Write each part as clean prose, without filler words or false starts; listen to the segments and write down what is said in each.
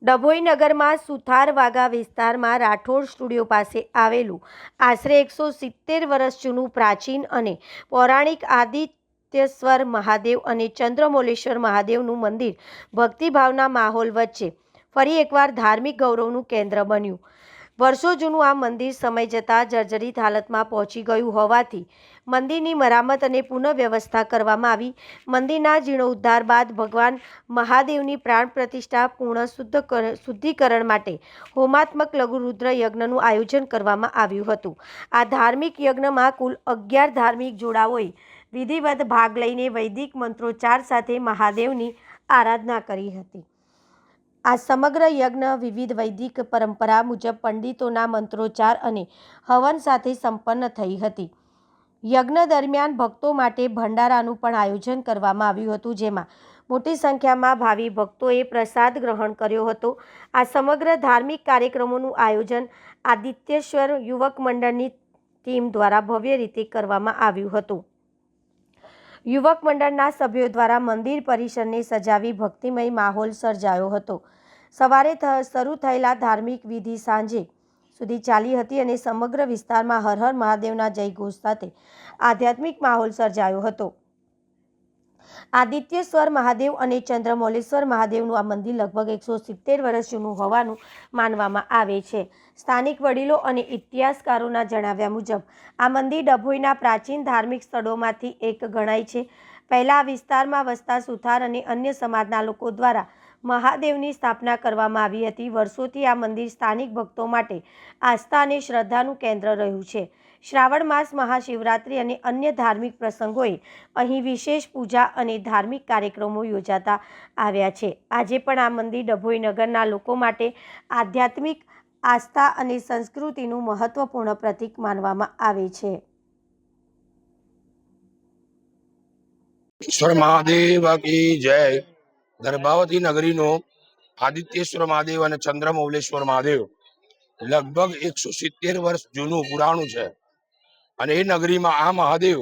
ડભોઈ નગરમાં સુથારવાગા વિસ્તારમાં રાઠોડ સ્ટુડિયો પાસે આવેલું આશરે 170 વર્ષ જૂનું પ્રાચીન અને પૌરાણિક આદિત્યેશ્વર મહાદેવ અને ચંદ્રમૌલેશ્વર મહાદેવનું મંદિર ભક્તિભાવના માહોલ વચ્ચે ફરી એકવાર ધાર્મિક ગૌરવનું કેન્દ્ર બન્યું। વર્ષો જૂનું આ મંદિર સમય જતાં જર્જરિત હાલતમાં પહોંચી ગયું હોવાથી મંદિરની મરામત અને પુનઃવ્યવસ્થા કરવામાં આવી। મંદિરના જીર્ણોદ્ધાર બાદ ભગવાન મહાદેવની પ્રાણ પ્રતિષ્ઠા પૂર્ણ શુદ્ધિકરણ માટે હોમાત્મક લઘુરુદ્ર યજ્ઞનું આયોજન કરવામાં આવ્યું હતું। આ ધાર્મિક યજ્ઞમાં કુલ 11 ધાર્મિક જોડાઓએ વિધિવત ભાગ લઈને વૈદિક મંત્રોચ્ચાર સાથે મહાદેવની આરાધના કરી હતી। આ સમગ્ર યજ્ઞ વિવિધ વૈદિક પરંપરા મુજબ પંડિતોના મંત્રોચ્ચાર અને હવન સાથે સંપન્ન થઈ હતી। યજ્ઞ દરમિયાન ભક્તો માટે ભંડારાનું પણ આયોજન કરવામાં આવ્યું હતું, જેમાં મોટી સંખ્યામાં ભાવિ ભક્તોએ પ્રસાદ ગ્રહણ કર્યો હતો। આ સમગ્ર ધાર્મિક કાર્યક્રમોનું આયોજન આદિત્યેશ્વર યુવક મંડળની ટીમ દ્વારા ભવ્ય રીતે કરવામાં આવ્યું હતું। યુવક મંડળના સભ્યો દ્વારા મંદિર પરિસરને સજાવી ભક્તિમય માહોલ સર્જાયો હતો। સવારે શરૂ થયેલા ધાર્મિક વિધિ સાંજે સુધી ચાલી હતી અને સમગ્ર વિસ્તારમાં હર હર મહાદેવના જયઘોષ સાથે આધ્યાત્મિક માહોલ સર્જાયો હતો। આદિત્યેશ્વર મહાદેવ અને ચંદ્રમૌલેશ્વર મહાદેવનું આ મંદિર લગભગ 170 વર્ષ જૂનું હોવાનું માનવામાં આવે છે। સ્થાનિક વડીલો અને ઇતિહાસકારોના જણાવ્યા મુજબ આ મંદિર ડભોઈના પ્રાચીન ધાર્મિક સ્થળોમાંથી એક ગણાય છે। પહેલાં આ વિસ્તારમાં વસતા સુથાર અને અન્ય સમાજના લોકો દ્વારા મહાદેવની સ્થાપના કરવામાં આવી હતી। વર્ષોથી આ મંદિર સ્થાનિક ભક્તો માટે આસ્થા અને શ્રદ્ધાનું કેન્દ્ર રહ્યું છે। શ્રાવણ માસ, મહાશિવરાત્રિ અને અન્ય ધાર્મિક પ્રસંગોએ અહીં વિશેષ પૂજા અને ધાર્મિક કાર્યક્રમો યોજાતા આવ્યા છે। આજે પણ આ મંદિર ડભોઈ નગરના લોકો માટે આધ્યાત્મિક આસ્થા અને સંસ્કૃતિનું મહત્વપૂર્ણ પ્રતીક માનવામાં આવે છે। ઈશ્વર મહાદેવ કી જય। ગર્ભાવતી નગરીનો આદિત્યેશ્વર મહાદેવ અને ચંદ્રમૌલેશ્વર મહાદેવ લગભગ 170 વર્ષ જૂનું પુરાણું છે અને એ નગરીમાં આ મહાદેવ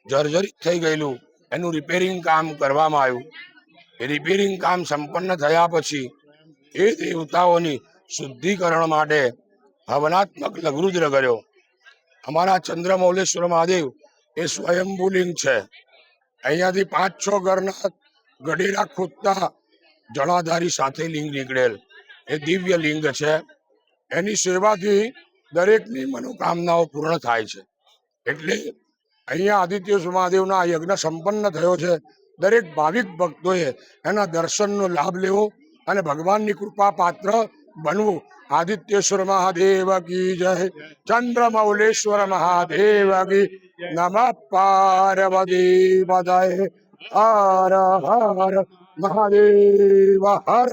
જર્જરિત થઈ ગયેલું, એનું રિપેરિંગ કામ કરવામાં આવ્યું। એ રિપેરિંગ કામ સંપન્ન થયા પછી એ દેવતાઓની શુદ્ધિકરણ માટે હવનાત્મક લઘુરુદ્ર કર્યો। અમારા ચંદ્રમૌલેશ્વર મહાદેવ એ સ્વયંભૂલિંગ છે। અહીંયાથી 5-6 ઘરના ગઢેરા ખોદતા જળાધારી સાથે લિંગ નીકળેલ એ દિવ્ય લિંગ છે। એની સેવાથી દરેકની મનોકામનાઓ પૂર્ણ થાય છે। એટલે અહીંયા આદિત્યેશ્વર મહાદેવના યજ્ઞ સંપન્ન થયો છે। દરેક ભાવિક ભક્તોએ એના દર્શનનો લાભ લેવો અને ભગવાનની કૃપા પાત્ર બનવું। આદિત્યેશ્વર મહાદેવ કી જય। ચંદ્રમૌલેશ્વર મહાદેવ કી નમઃ પાર્વતી પતયે। હર હર મહાદેવ હર।